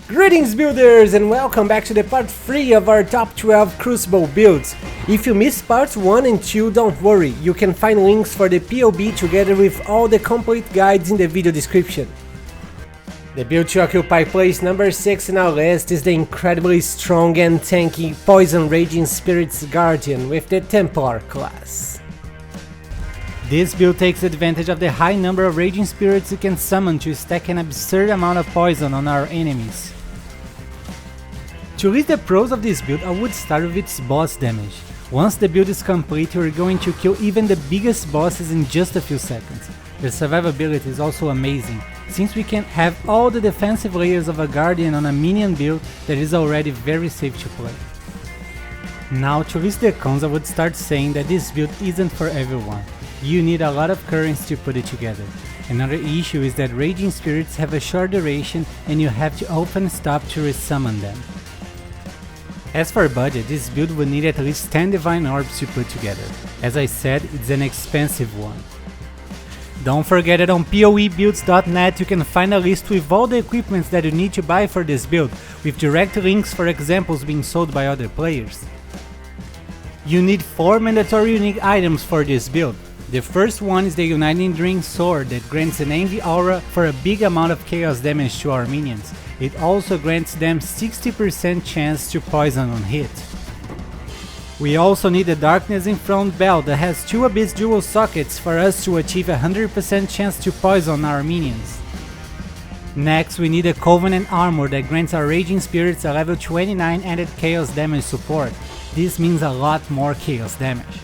Greetings builders and welcome back to the part 3 of our top 12 Crucible builds. If you missed parts 1 and 2, don't worry, you can find links for the PoE together with all the complete guides in the video description. The build to occupy place number 6 in our list is the incredibly strong and tanky Poison Raging Spirit's Guardian with the Templar class. This build takes advantage of the high number of Raging Spirits you can summon to stack an absurd amount of poison on our enemies. To list the pros of this build, I would start with its boss damage. Once the build is complete, you are going to kill even the biggest bosses in just a few seconds. The survivability is also amazing, since we can have all the defensive layers of a Guardian on a minion build that is already very safe to play. Now to list the cons, I would start saying that this build isn't for everyone. You need a lot of currents to put it together. Another issue is that Raging Spirits have a short duration and you have to often stop to resummon them. As for budget, this build would need at least 10 Divine Orbs to put together. As I said, it's an expensive one. Don't forget that on PoEbuilds.net you can find a list with all the equipments that you need to buy for this build, with direct links for examples being sold by other players. You need 4 mandatory unique items for this build. The first one is the Uniting Drink Sword that grants an Envy Aura for a big amount of chaos damage to our minions. It also grants them 60% chance to poison on hit. We also need the Darkness in Front belt that has 2 Abyss Dual sockets for us to achieve 100% chance to poison our minions. Next, we need a Covenant Armor that grants our Raging Spirits a level 29 added chaos damage support. This means a lot more chaos damage.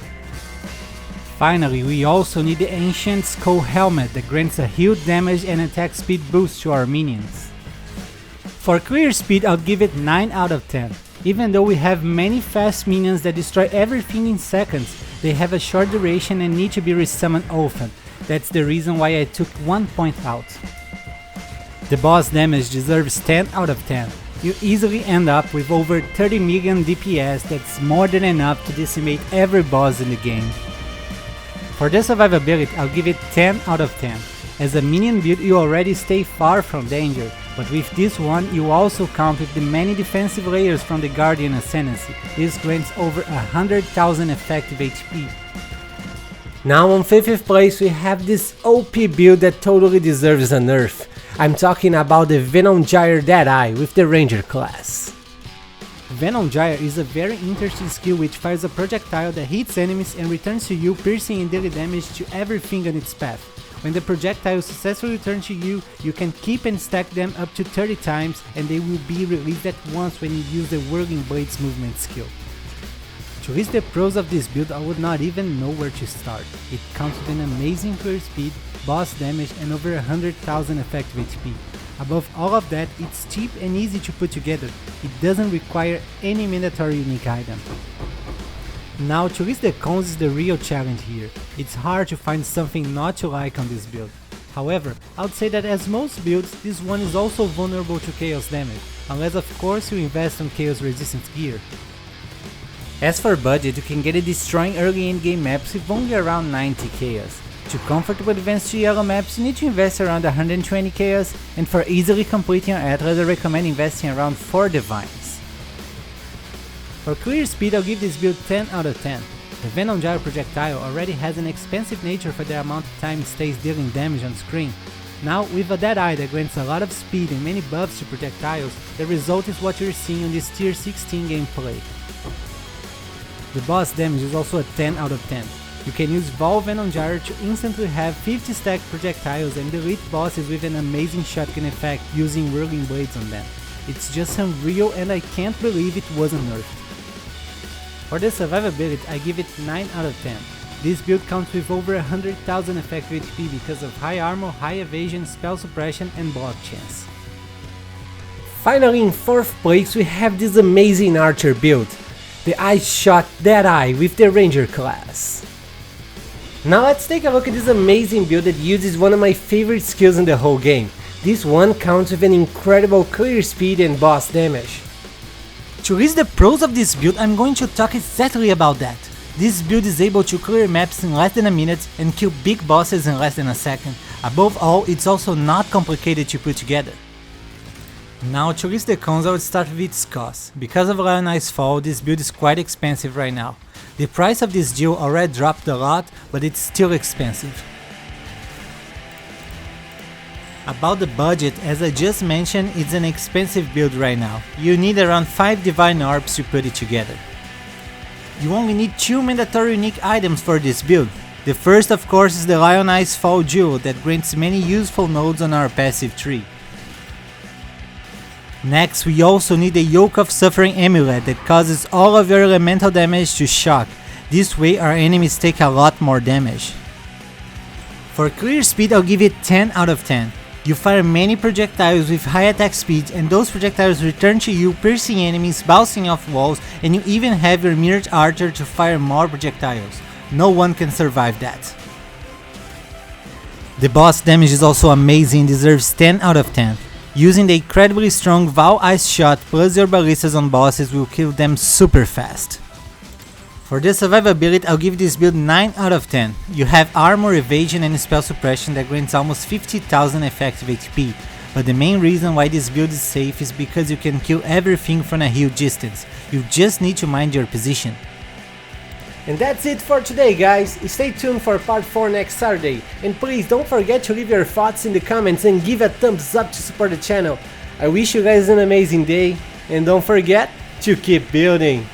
Finally, we also need the Ancient Skull Helmet that grants a healed damage and attack speed boost to our minions. For clear speed, I'll give it 9 out of 10. Even though we have many fast minions that destroy everything in seconds, they have a short duration and need to be resummoned often. That's the reason why I took 1 point out. The boss damage deserves 10 out of 10. You easily end up with over 30 million DPS, that's more than enough to decimate every boss in the game. For the survivability, I'll give it 10 out of 10. As a minion build, you already stay far from danger, but with this one, you also count with the many defensive layers from the Guardian Ascendancy. This grants over 100,000 effective HP. Now on 5th place, we have this OP build that totally deserves a nerf. I'm talking about the Venom Gyre Deadeye with the Ranger class. Venom Gyre is a very interesting skill which fires a projectile that hits enemies and returns to you, piercing and dealing damage to everything on its path. When the projectile successfully returns to you, you can keep and stack them up to 30 times and they will be released at once when you use the Whirling Blades movement skill. To list the pros of this build, I would not even know where to start. It comes with an amazing clear speed, boss damage and over 100,000 effective HP. Above all of that, it's cheap and easy to put together. It doesn't require any mandatory unique item. Now to list the cons is the real challenge here. It's hard to find something not to like on this build. However, I would say that as most builds, this one is also vulnerable to chaos damage, unless of course you invest on chaos resistance gear. As for budget, you can get it destroying early endgame maps with only around 90 chaos. To comfortably advance to yellow maps, you need to invest around 120 chaos, and for easily completing your Atlas, I recommend investing around 4 divines. For clear speed, I'll give this build 10 out of 10. The Venom Gyro projectile already has an expensive nature for the amount of time it stays dealing damage on screen. Now, with a Deadeye that grants a lot of speed and many buffs to projectiles, the result is what you're seeing on this tier 16 gameplay. The boss damage is also a 10 out of 10. You can use Venom Gyre to instantly have 50 stacked projectiles and delete bosses with an amazing shotgun effect using Whirling Blades on them. It's just unreal and I can't believe it wasn't nerfed. For the survivability, I give it 9 out of 10. This build counts with over 100,000 effective HP because of high armor, high evasion, spell suppression and block chance. Finally in 4th place we have this amazing archer build, the Iceshot Deadeye with the Ranger class. Now let's take a look at this amazing build that uses one of my favorite skills in the whole game. This one counts with an incredible clear speed and boss damage. To list the pros of this build, I'm going to talk exactly about that. This build is able to clear maps in less than a minute and kill big bosses in less than a second. Above all, it's also not complicated to put together. Now to list the cons, I would start with its cost. Because of Lion Eyes Fall, this build is quite expensive right now. The price of this geo already dropped a lot, but it's still expensive. About the budget, as I just mentioned, it's an expensive build right now. You need around 5 Divine Orbs to put it together. You only need 2 mandatory unique items for this build. The first of course is the Lion Eyes Fall Jewel that grants many useful nodes on our passive tree. Next, we also need the Yoke of Suffering Amulet that causes all of your elemental damage to shock. This way our enemies take a lot more damage. For clear speed, I'll give it 10 out of 10. You fire many projectiles with high attack speed and those projectiles return to you, piercing enemies, bouncing off walls, and you even have your mirrored archer to fire more projectiles. No one can survive that. The boss damage is also amazing and deserves 10 out of 10. Using the incredibly strong Val Iceshot plus your ballistas on bosses will kill them super fast. For the survivability, I'll give this build 9 out of 10. You have armor, evasion and spell suppression that grants almost 50,000 effective HP, but the main reason why this build is safe is because you can kill everything from a huge distance. You just need to mind your position. And that's it for today, guys. Stay tuned for part 4 next Saturday. And please don't forget to leave your thoughts in the comments and give a thumbs up to support the channel. I wish you guys an amazing day and don't forget to keep building.